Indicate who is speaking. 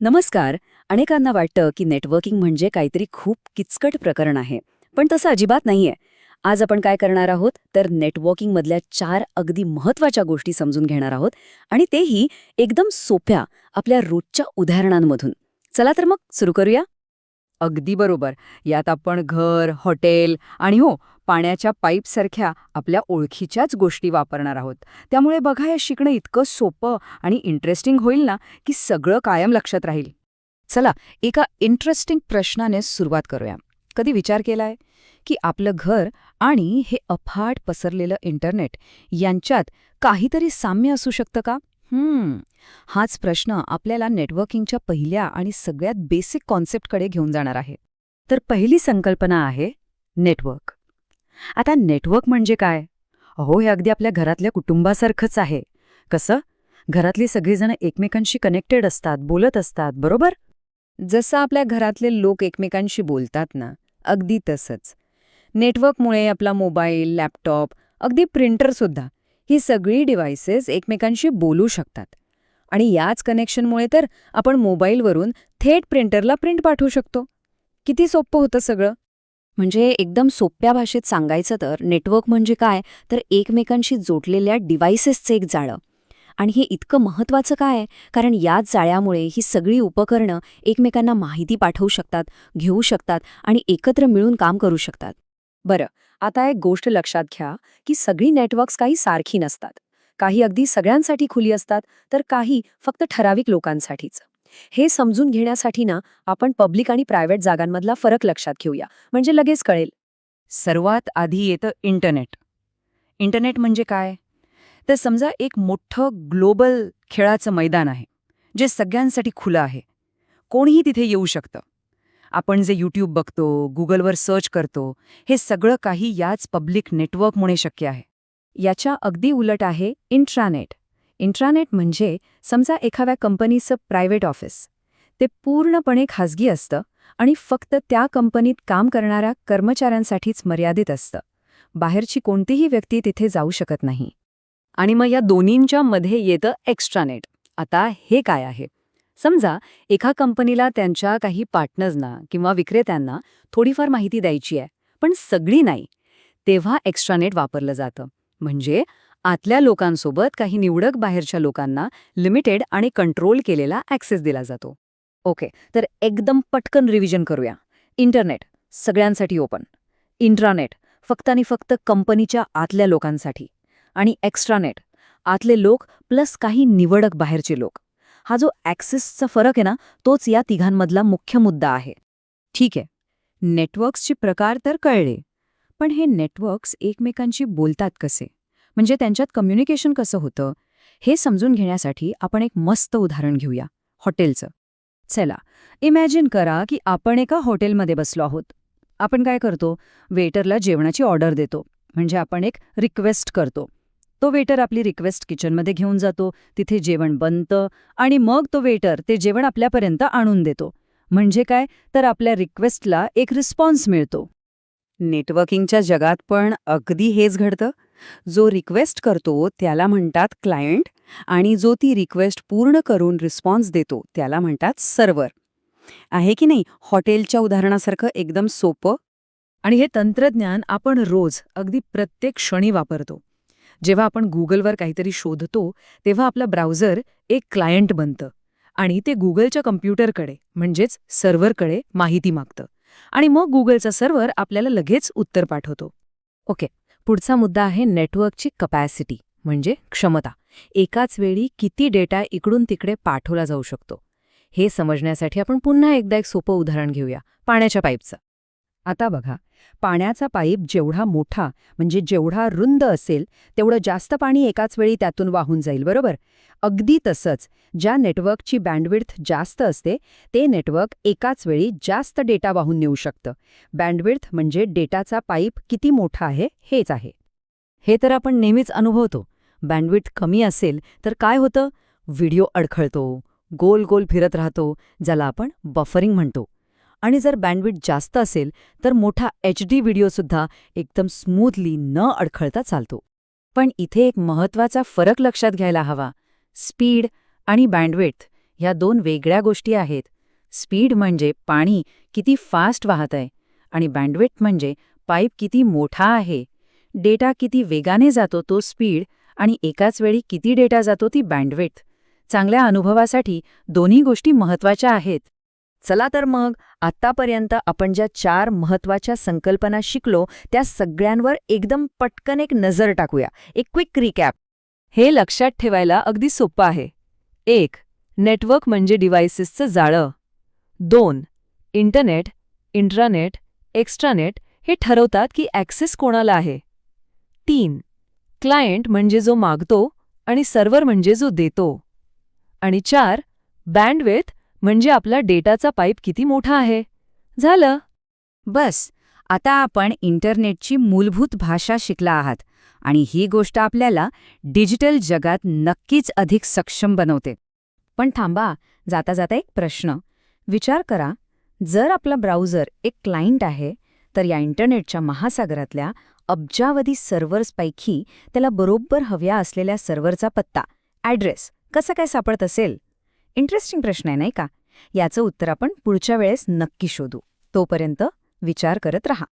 Speaker 1: नमस्कार. अनेकांना वाटतं की नेटवर्किंग म्हणजे काहीतरी खूप किचकट प्रकरण आहे, पण तसं अजिबात नाहीये. आज आपण काय करणार आहोत तर नेटवर्किंगमधल्या 4 अगदी महत्त्वाच्या गोष्टी समजून घेणार आहोत आणि तेही एकदम सोप्या आपल्या रोजच्या उदाहरणांमधून. चला तर मग सुरू करूया.
Speaker 2: अगदी बरोबर. यात आपण घर, हॉटेल आणि पाण्याच्या पाईपसारख्या आपल्या ओळखीच्याच गोष्टी वापरणार आहोत. त्यामुळे बघा, हे शिकणं इतकं सोपं आणि इंटरेस्टिंग होईल ना, की सगळं कायम लक्षात राहील. चला, एका इंटरेस्टिंग प्रश्नाने सुरुवात करूया. कधी विचार केलाय की आपलं घर आणि हे अफाट पसरलेलं इंटरनेट यांच्यात काहीतरी साम्य असू शकतं का? हाच प्रश्न आपल्याला नेटवर्किंगच्या पहिल्या आणि सगळ्यात बेसिक कॉन्सेप्टकडे घेऊन जाणार आहे.
Speaker 1: तर पहिली संकल्पना आहे नेटवर्क. आता नेटवर्क म्हणजे काय? हे अगदी आपल्या घरातल्या कुटुंबासारखंच आहे. कसं? घरातली सगळीजण एकमेकांशी कनेक्टेड असतात, बोलत असतात, बरोबर?
Speaker 2: जसं आपल्या घरातले लोक एकमेकांशी बोलतात ना, अगदी तसंच. नेटवर्कमुळे आपला मोबाईल, लॅपटॉप, अगदी प्रिंटरसुद्धा, ही सगळी डिव्हाइसेस एकमेकांशी बोलू शकतात. आणि याच कनेक्शनमुळे तर आपण मोबाईलवरून थेट प्रिंटरला प्रिंट पाठवू शकतो. किती सोपं होतं सगळं.
Speaker 1: म्हणजे एकदम सोप्या भाषेत सांगायचं तर नेटवर्क म्हणजे काय तर एकमेकांशी जोडलेल्या डिव्हाइसेसचं एक जाळं. आणि हे इतकं महत्त्वाचं काय? कारण याच जाळ्यामुळे ही सगळी उपकरणं एकमेकांना माहिती पाठवू शकतात, घेऊ शकतात आणि एकत्र मिळून काम करू शकतात. बरं, आता एक गोष्ट लक्षात घ्या की सगळी नेटवर्क्स काही सारखी नसतात. काही अगदी सगळ्यांसाठी खुली असतात, तर काही फक्त ठराविक लोकांसाठीच. हे समजून घेण्यासाठी ना आपण पब्लिक आणि प्रायव्हेट जागांमधला फरक लक्षात घेऊया, म्हणजे लगेच कळेल.
Speaker 2: सर्वात आधी येतं इंटरनेट. इंटरनेट म्हणजे काय? तर समजा एक मोठं ग्लोबल खेळाचं मैदान आहे, जे सगळ्यांसाठी खुलं आहे. कोणीही तिथे येऊ शकतं. आपण जे यूट्यूब बघतो, गुगलवर सर्च करतो, हे सगळं काही याच पब्लिक नेटवर्कमुळे शक्य आहे.
Speaker 1: याच्या अगदी उलट आहे इंट्रानेट. इंट्रानेट म्हणजे समजा एखाद्या कंपनीचं प्रायव्हेट ऑफिस. ते पूर्णपणे खाजगी असतं आणि फक्त त्या कंपनीत काम करणाऱ्या कर्मचाऱ्यांसाठीच मर्यादित असतं. बाहेरची कोणतीही व्यक्ती तिथे जाऊ शकत नाही. आणि मग या दोन्हींच्या मध्ये येतं एक्स्ट्रानेट. आता हे काय आहे? समजा एका कंपनीला त्यांच्या काही पार्टनर्सना किंवा विक्रेत्यांना थोडीफार माहिती द्यायची आहे, पण सगळी नाही. तेव्हा एक्स्ट्रानेट वापरलं जातं. म्हणजे आतल्या लोकांसोबत काही निवडक बाहेरच्या लोकांना लिमिटेड आणि कंट्रोल केलेला ॲक्सेस दिला जातो. ओके, तर एकदम पटकन रिव्हिजन करूया. इंटरनेट सगळ्यांसाठी ओपन. इंट्रानेट फक्त आणि फक्त कंपनीच्या आतल्या लोकांसाठी. आणि एक्स्ट्रानेट आतले लोक प्लस काही निवडक बाहेरचे लोक. हा जो ॲक्सेसचा फरक आहे ना, तोच या तिघांमधला मुख्य मुद्दा आहे.
Speaker 2: ठीक आहे, नेटवर्क्सचे प्रकार तर कळले. पण हे नेटवर्क्स एकमेकांशी बोलतात कसे? म्हणजे त्यांच्यात कम्युनिकेशन कसं होतं? हे समजून घेण्यासाठी आपण एक मस्त उदाहरण घेऊया, हॉटेलचं. चला, इमॅजिन करा की आपण एका हॉटेलमध्ये बसलो आहोत. आपण काय करतो? वेटरला जेवणाची ऑर्डर देतो. म्हणजे आपण एक रिक्वेस्ट करतो. तो वेटर आपली रिक्वेस्ट किचनमध्ये घेऊन जातो, तिथे जेवण बनतं आणि मग तो वेटर ते जेवण आपल्यापर्यंत आणून देतो. म्हणजे काय? तर आपल्या रिक्वेस्टला एक रिस्पॉन्स मिळतो.
Speaker 1: नेटवर्किंगच्या जगात पण अगदी हेच घडतं. जो रिक्वेस्ट करतो त्याला म्हणतात क्लायंट आणि जो ती रिक्वेस्ट पूर्ण करून रिस्पॉन्स देतो त्याला म्हणतात सर्व्हर. आहे की नाही हॉटेलच्या उदाहरणासारखं एकदम सोपं?
Speaker 2: आणि हे तंत्रज्ञान आपण रोज अगदी प्रत्येक क्षणी वापरतो. जेव्हा आपण गुगलवर काहीतरी शोधतो, तेव्हा आपलं ब्राउझर एक क्लायंट बनतं आणि ते गुगलच्या कम्प्युटरकडे म्हणजेच सर्व्हरकडे माहिती मागतं. आणि मग गुगलचा सर्व्हर आपल्याला लगेच उत्तर पाठवतो.
Speaker 1: ओके, पुढचा मुद्दा आहे नेटवर्कची कपॅसिटी म्हणजे क्षमता. एकाच वेळी किती डेटा इकडून तिकडे पाठवला जाऊ शकतो हे समजण्यासाठी आपण पुन्हा एकदा एक सोपं उदाहरण घेऊया, पाण्याच्या पाईपचं.
Speaker 2: आता बघा, पाण्याचा पाईप जेवढा मोठा म्हणजे जेवढा रुंद असेल तेवढं जास्त पाणी एकाच वेळी त्यातून वाहून जाईल, बरोबर? अगदी तसंच ज्या नेटवर्कची बँडविड्थ जास्त असते ते नेटवर्क एकाच वेळी जास्त डेटा वाहून नेऊ शकतं. बँडविड्थ म्हणजे डेटाचा पाईप किती मोठा आहे हेच आहे.
Speaker 1: हे तर आपण नेहमीच अनुभवतो. बँडविड्थ कमी असेल तर काय होतं? व्हिडिओ अडखळतो, गोल गोल फिरत राहतो, ज्याला आपण बफरिंग म्हणतो. आणि जर बँडविड्थ जास्त असेल तर मोठा HD व्हिडिओसुद्धा एकदम स्मूथली न अडखळता चालतो. पण इथे एक महत्त्वाचा फरक लक्षात घ्यायला हवा. स्पीड आणि बँडविड्थ
Speaker 2: ह्या दोन वेगळ्या गोष्टी आहेत. स्पीड म्हणजे पाणी किती फास्ट वाहत आहे आणि बँडविड्थ म्हणजे पाईप किती मोठा आहे. डेटा किती वेगाने जातो तो स्पीड आणि एकाच वेळी किती डेटा जातो ती बँडविड्थ. चांगल्या अनुभवासाठी दोन्ही गोष्टी महत्त्वाच्या आहेत.
Speaker 1: चला तर मग आत्तापर्यंत आपण ज्या 4 महत्त्वाच्या संकल्पना शिकलो त्या सगळ्यांवर एकदम पटकन एक नजर टाकूया. एक क्विक रिकॅप. हे लक्षात ठेवायला अगदी सोपं आहे. 1. नेटवर्क म्हणजे डिव्हाइसेसचं जाळं. 2. इंटरनेट, इंट्रानेट, एक्स्ट्रानेट हे ठरवतात की ॲक्सेस कोणाला आहे. 3. क्लायंट म्हणजे जो मागतो आणि सर्व्हर म्हणजे जो देतो. आणि 4. बँडविड्थ म्हणजे आपला डेटाचा पाईप किती मोठा आहे. झालं.
Speaker 2: बस, आता आपण इंटरनेटची मूलभूत भाषा शिकला आहात आणि ही गोष्ट आपल्याला डिजिटल जगात नक्कीच अधिक सक्षम बनवते. पण थांबा, जाता जाता एक प्रश्न. विचार करा, जर आपला ब्राउझर एक क्लायंट आहे, तर या इंटरनेटच्या महासागरातल्या अब्जावधी सर्व्हर्सपैकी त्याला बरोबर हव्या असलेल्या सर्व्हरचा पत्ता, ॲड्रेस कसा काय सापडत असेल? इंटरेस्टिंग प्रश्न आहे नाही का? याचं उत्तर आपण पुढच्या वेळेस नक्की शोधू. तोपर्यंत विचार करत रहा.